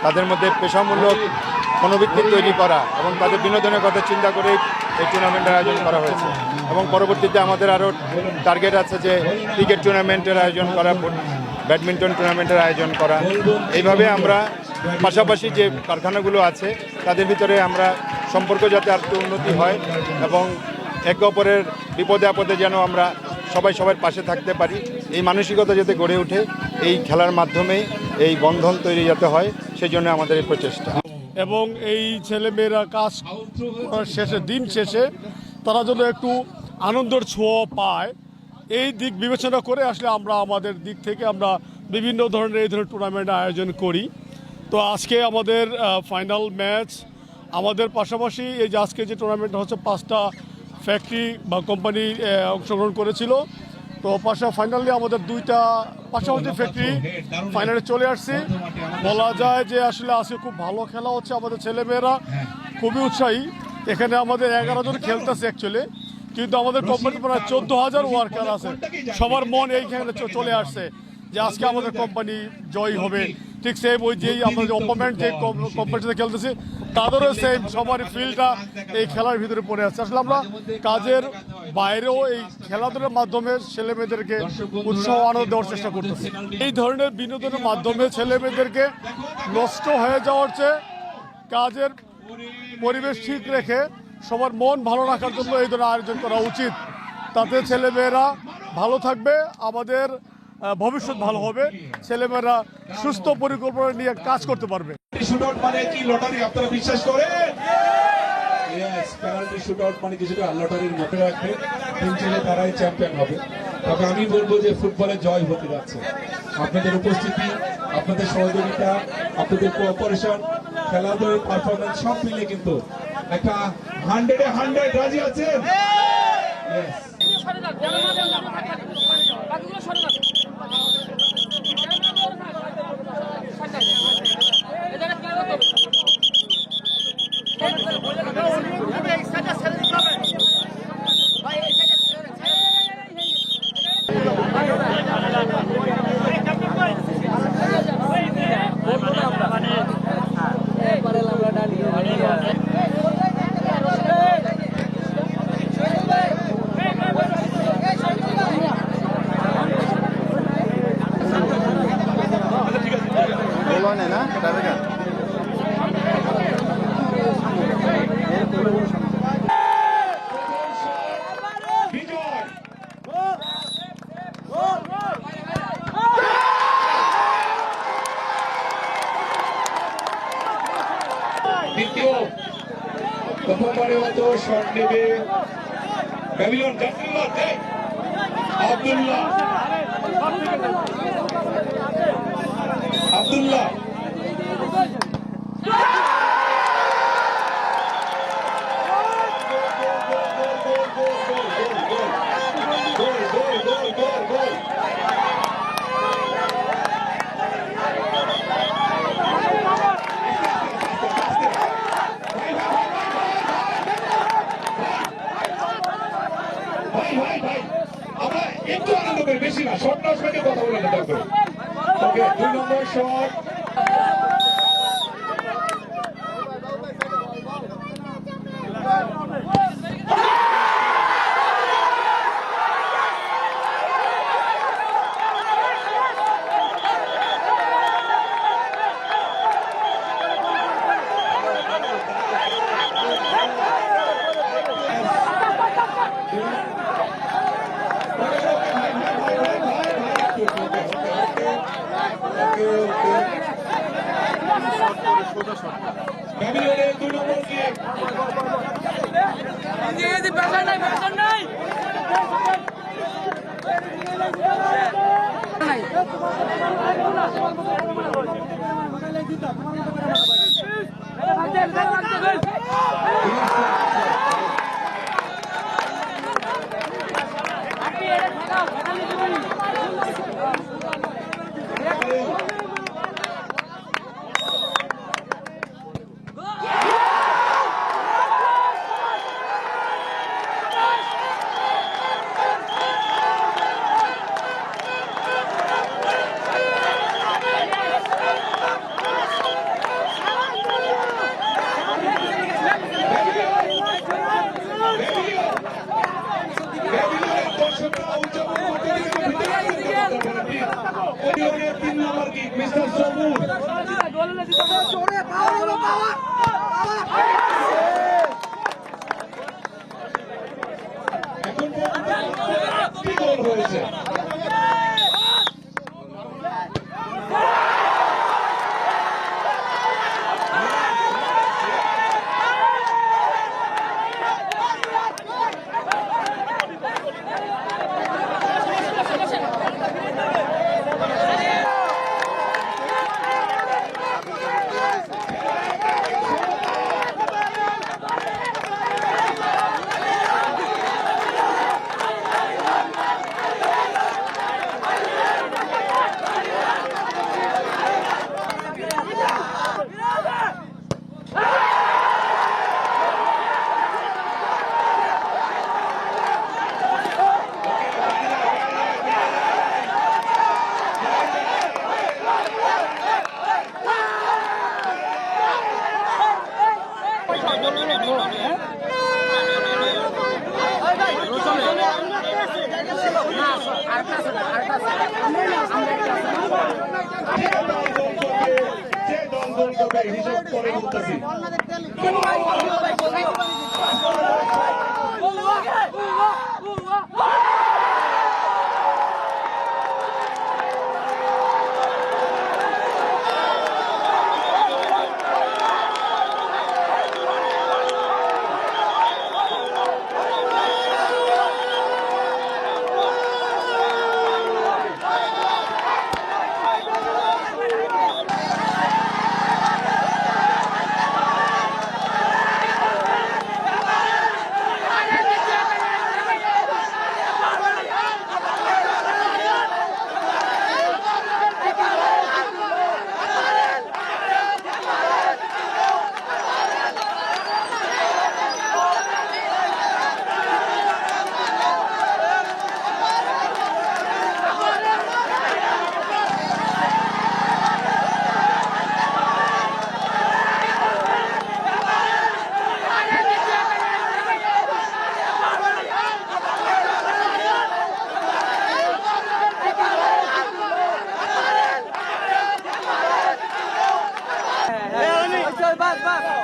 তাদের মধ্যে পেশামূলক মনোবৃত্তি তৈরি করা এবং তাদের বিনোদনের কথা চিন্তা করে এই টুর্নামেন্টের আয়োজন করা হয়েছে। এবং পরবর্তীতে আমাদের আরও টার্গেট আছে যে ক্রিকেট টুর্নামেন্টের আয়োজন করা, ব্যাডমিন্টন টুর্নামেন্টের আয়োজন করা। এইভাবে আমরা পাশাপাশি যে কারখানাগুলো আছে তাদের ভিতরে আমরা সম্পর্ক যাতে আর একটু উন্নতি হয় এবং একে অপরের বিপদে আপদে যেন আমরা সবার পাশে থাকতে পারি, এই মানসিকতা যাতে গড়ে ওঠে এই খেলার মাধ্যমেই এই বন্ধন তৈরি যাতে হয়, সেই জন্য আমাদের এই প্রচেষ্টা। এবং এই ছেলেমেয়েরা কাজ শেষে দিন শেষে তারা যেন একটু আনন্দের ছোঁয়া পায়, এই দিক বিবেচনা করে আসলে আমরা আমাদের দিক থেকে আমরা বিভিন্ন ধরনের এই ধরনের টুর্নামেন্ট আয়োজন করি। তো আজকে আমাদের ফাইনাল ম্যাচ, আমাদের পাশাপাশি এই যে আজকে যে টুর্নামেন্ট হচ্ছে 5টা ফ্যাক্টরি বা কোম্পানি অংশগ্রহণ করেছিল। তো ফাইনালি আমাদের 2টা পাশাপাশি ফ্যাক্টরি ফাইনালে চলে আসছি। বলা যায় যে আসলে আজকে খুব ভালো খেলা হচ্ছে, আমাদের ছেলেমেয়েরা খুবই উৎসাহী। এখানে আমাদের 11 জন খেলতেছে অ্যাকচুয়ালি, কিন্তু আমাদের কোম্পানিতে প্রায় 14,000 ওয়ার্কার আছে। সবার মন এইখানে চলে আসছে যে আজকে আমাদের কোম্পানি জয়ী হবে। ঠিক সেম ওই যেই আমরা যে অপোনেন্ট যে কোম্পানিতে খেলতেছি তাদেরও সেম সবারই ফিল্ডটা এই খেলার ভিতরে পড়ে আছে। আসলে আমরা কাজের বাইরেও এই খেলাধুলার মাধ্যমে ছেলেমেয়েদেরকে উৎসাহ আনন্দ দেওয়ার চেষ্টা করতেছি। এই ধরনের বিনোদনের মাধ্যমে ছেলেমেয়েদেরকে নষ্ট হয়ে যাওয়ার চেয়ে কাজের পরিবেশ ঠিক রেখে সবার মন ভালো রাখার জন্য এই ধরনের আয়োজন করা উচিত। তাতে ছেলেমেয়েরা ভালো থাকবে, আমাদের ভবিষ্যৎ ভালো হবে, ছেলেমেয়েরা সুস্থ পরিকল্পনা নিয়ে কাজ করতে পারবে। শুটআউট মানে কি লটারি আপনারা বিশ্বাস করেন? ইয়েস, পেনাল্টি শুটআউট মানে কিছুটা লটারির মতো রাখবে, তিন ছেলে তারাই চ্যাম্পিয়ন হবে। তবে আমি বলবো যে ফুটবলে জয় হতে যাচ্ছে। আপনাদের উপস্থিতি, আপনাদের সহযোগিতা, আপনাদের কোঅপারেশন, খেলাধুলার পারফরমেন্স সব মিলে কিন্তু একটা 100-এ 100 রাজি আছেন? ইয়েস। দ্বিতীয় প্রথমবারের মতো শট নেবে ব্যাবিলন আব্দুল্লাহ। আমরা একটু আনন্দ করি, বেশি না, শট নষ্ট হয়ে কথা বলে না। ওকে, 2 নম্বর শট। ব্যাবিলনের 2 নম্বর গেম। এখন পর্যন্ত কি গোল হয়েছে? যে দল গোল করবে হিসাব করে বলতেছি। Bas, bas.